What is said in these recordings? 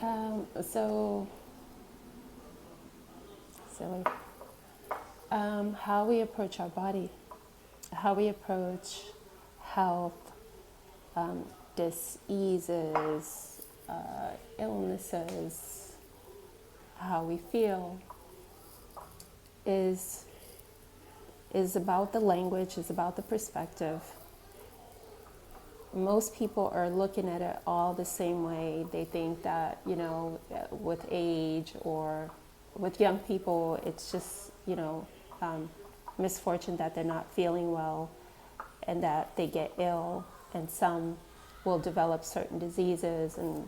So silly. How we approach our body, how we approach health, diseases, illnesses, how we feel is about the language, is about the perspective. Most people are looking at it all the same way. They think that, with age or with young people, it's just, misfortune that they're not feeling well and that they get ill, and some will develop certain diseases and,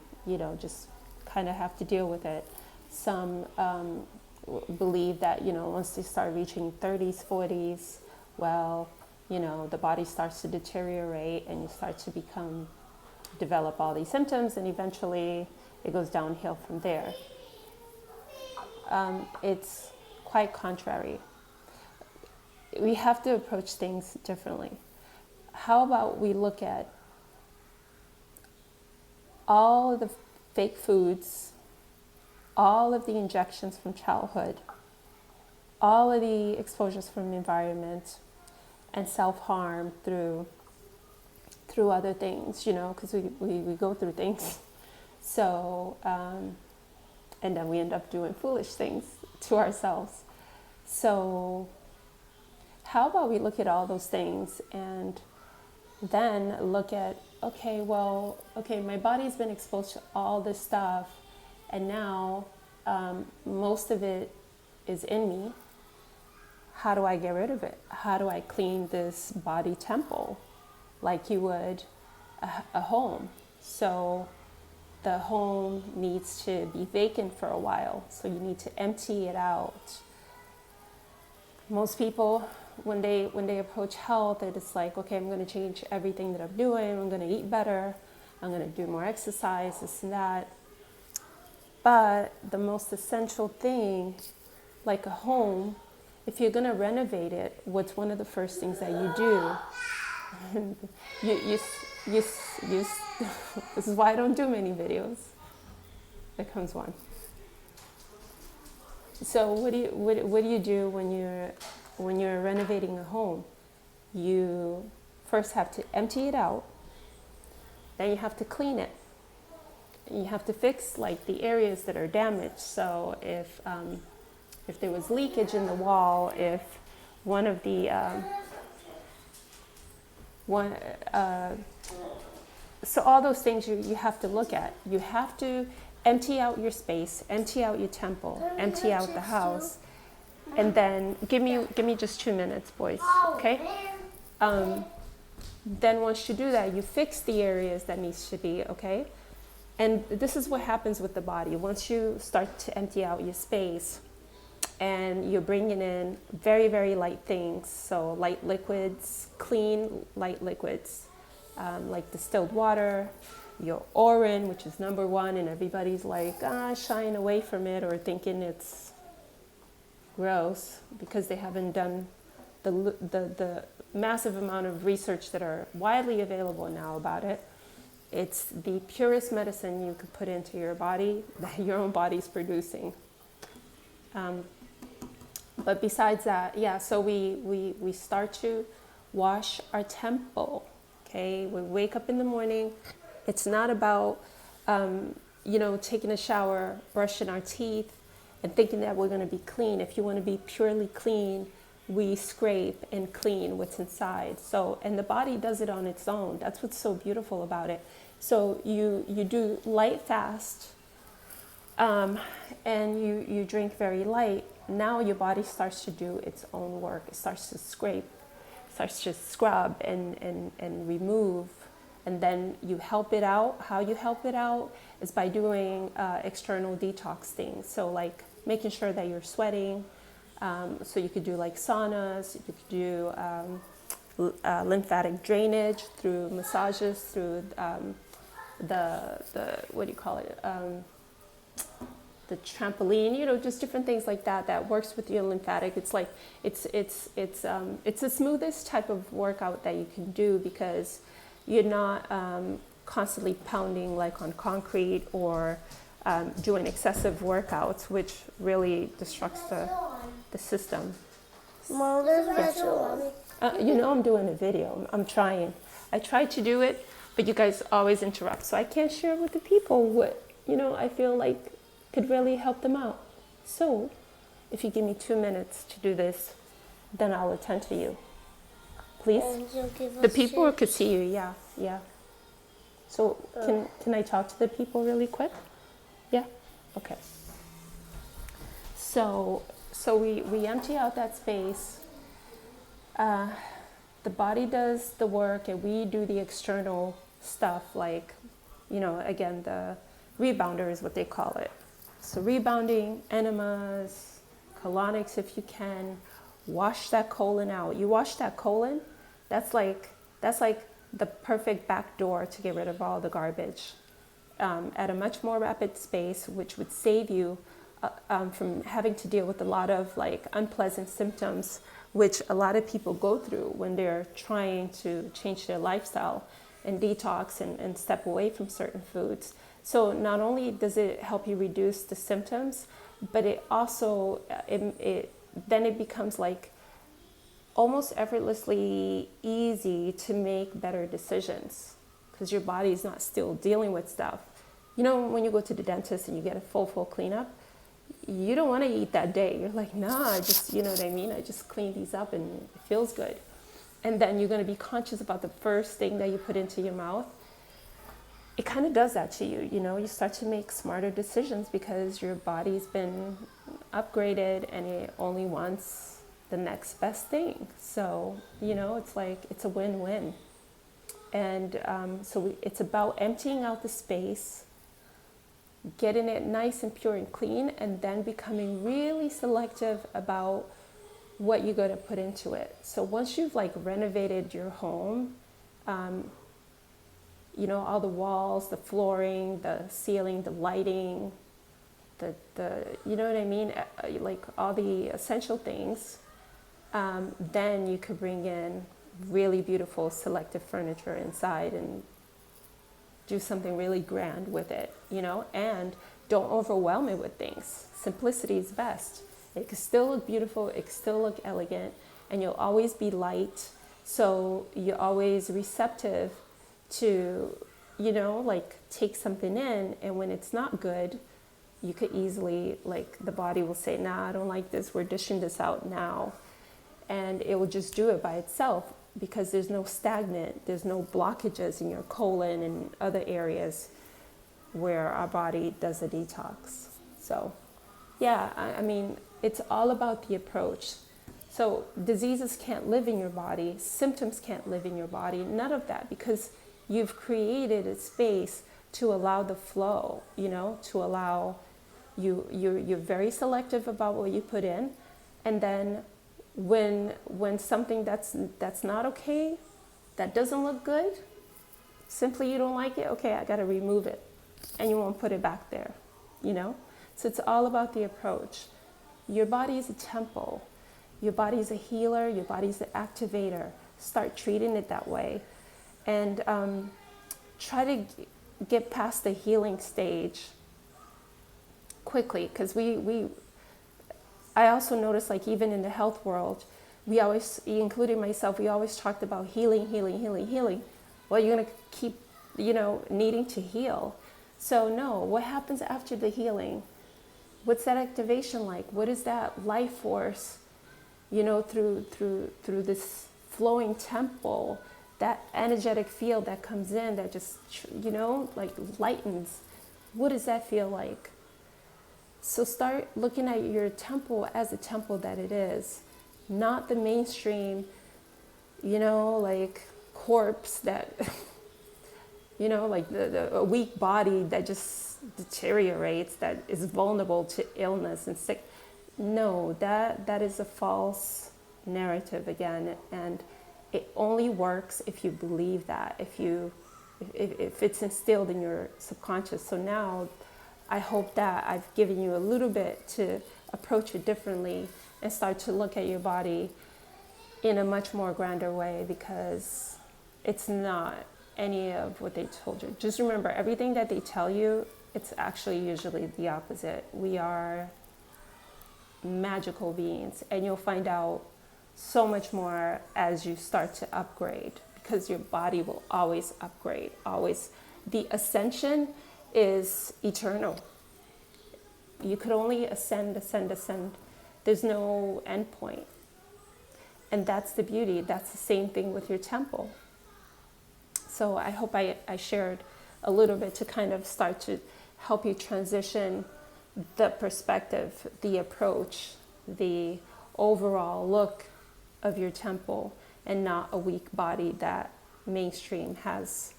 just kind of have to deal with it. Some believe that, once they start reaching 30s, 40s, well, the body starts to deteriorate and you start to develop all these symptoms, and eventually it goes downhill from there. It's quite contrary. We have to approach things differently. How about we look at all of the fake foods, all of the injections from childhood, all of the exposures from the environment, and self-harm through other things, because we go through things. So, and then we end up doing foolish things to ourselves. So how about we look at all those things and then look at, okay, my body's been exposed to all this stuff, and now most of it is in me. How do I get rid of it? How do I clean this body temple like you would a home? So the home needs to be vacant for a while, so you need to empty it out. Most people, when they approach health, they're just like, okay, I'm going to change everything that I'm doing. I'm going to eat better. I'm going to do more exercise, this and that. But the most essential thing, like a home, if you're going to renovate it, what's one of the first things that you do? This is why I don't do many videos. There comes one. So what do you do when you're renovating a home? You first have to empty it out. Then you have to clean it. You have to fix like the areas that are damaged. So if there was leakage in the wall, if one of the so all those things you have to look at. You have to empty out your space, empty out your temple, empty out the house, and then give me just 2 minutes, boys. Okay. Then once you do that, you fix the areas that needs to be, okay. And this is what happens with the body. Once you start to empty out your space, and you're bringing in very, very light things, so light liquids, clean light liquids, like distilled water, your Orin, which is number one, and everybody's like, shying away from it or thinking it's gross because they haven't done the massive amount of research that are widely available now about it. It's the purest medicine you could put into your body that your own body's producing. But besides that, so we start to wash our temple, okay? We wake up in the morning. It's not about, taking a shower, brushing our teeth, and thinking that we're going to be clean. If you want to be purely clean, we scrape and clean what's inside. So, and the body does it on its own. That's what's so beautiful about it. So you do light fast, and you drink very light. Now your body starts to do its own work. It starts to scrape, starts to scrub and remove. And then you help it out. How you help it out is by doing external detox things. So like making sure that you're sweating. So you could do like saunas. You could do lymphatic drainage through massages, through the what do you call it? The trampoline. Just different things like that works with your lymphatic. It's like it's the smoothest type of workout that you can do because you're not constantly pounding like on concrete or doing excessive workouts, which really destructs the system. Mom, there's Metro. You know I'm doing a video. I'm trying. I tried to do it, but you guys always interrupt. So I can't share with the people what, I feel like could really help them out. So if you give me 2 minutes to do this, then I'll attend to you. Please? And you'll give us The people tips. could see you, yeah. So can I talk to the people really quick? Yeah? Okay. So we empty out that space. The body does the work and we do the external stuff like, again, the rebounder is what they call it. So rebounding, enemas, colonics if you can, wash that colon out. You wash that colon, that's like the perfect back door to get rid of all the garbage at a much more rapid pace, which would save you from having to deal with a lot of like unpleasant symptoms, which a lot of people go through when they're trying to change their lifestyle and detox and step away from certain foods. So not only does it help you reduce the symptoms, but it also, then it becomes like almost effortlessly easy to make better decisions because your body is not still dealing with stuff. When you go to the dentist and you get a full cleanup, you don't want to eat that day. You're like, nah, I just, you know what I mean? I just clean these up and it feels good. And then you're going to be conscious about the first thing that you put into your mouth. It kind of does that to you, you start to make smarter decisions because your body's been upgraded and it only wants the next best thing. So, it's like, it's a win-win. And it's about emptying out the space, getting it nice and pure and clean, and then becoming really selective about what you're going to put into it. So once you've like renovated your home, all the walls, the flooring, the ceiling, the lighting, the you know what I mean? Like all the essential things, then you could bring in really beautiful selective furniture inside and do something really grand with it, and don't overwhelm it with things. Simplicity is best. It can still look beautiful, it can still look elegant, and you'll always be light. So you're always receptive to, like take something in, and when it's not good, you could easily, like the body will say, nah, I don't like this, we're dishing this out now. And it will just do it by itself because there's no stagnant, there's no blockages in your colon and other areas where our body does a detox. So yeah, I mean, it's all about the approach. So diseases can't live in your body, symptoms can't live in your body, none of that, because you've created a space to allow the flow, to allow you're very selective about what you put in. And then when something that's not okay, that doesn't look good, simply you don't like it, okay, I got to remove it, and you won't put it back there, So it's all about the approach. Your body is a temple. Your body is a healer. Your body is an activator. Start treating it that way, and try to get past the healing stage quickly, because I also noticed, like even in the health world, we always, including myself, we always talked about healing. Well, you're going to keep, needing to heal. So no, what happens after the healing? What's that activation like? What is that life force, through this flowing temple, that energetic field that comes in that just, like lightens? What does that feel like? So start looking at your temple as a temple that it is, not the mainstream, like corpse that, like a weak body that just deteriorates, that is vulnerable to illness and sick. No, that is a false narrative again, and it only works if you believe that, if it's instilled in your subconscious. So now I hope that I've given you a little bit to approach it differently and start to look at your body in a much more grander way, because it's not any of what they told you. Just remember, everything that they tell you, it's actually usually the opposite. We are magical beings, and you'll find out so much more as you start to upgrade, because your body will always upgrade, always. The ascension is eternal. You could only ascend, ascend, ascend. There's no end point. And that's the beauty. That's the same thing with your temple. So I hope I shared a little bit to kind of start to help you transition the perspective, the approach, the overall look of your temple, and not a weak body that mainstream has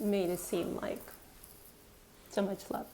made it seem like. So much love.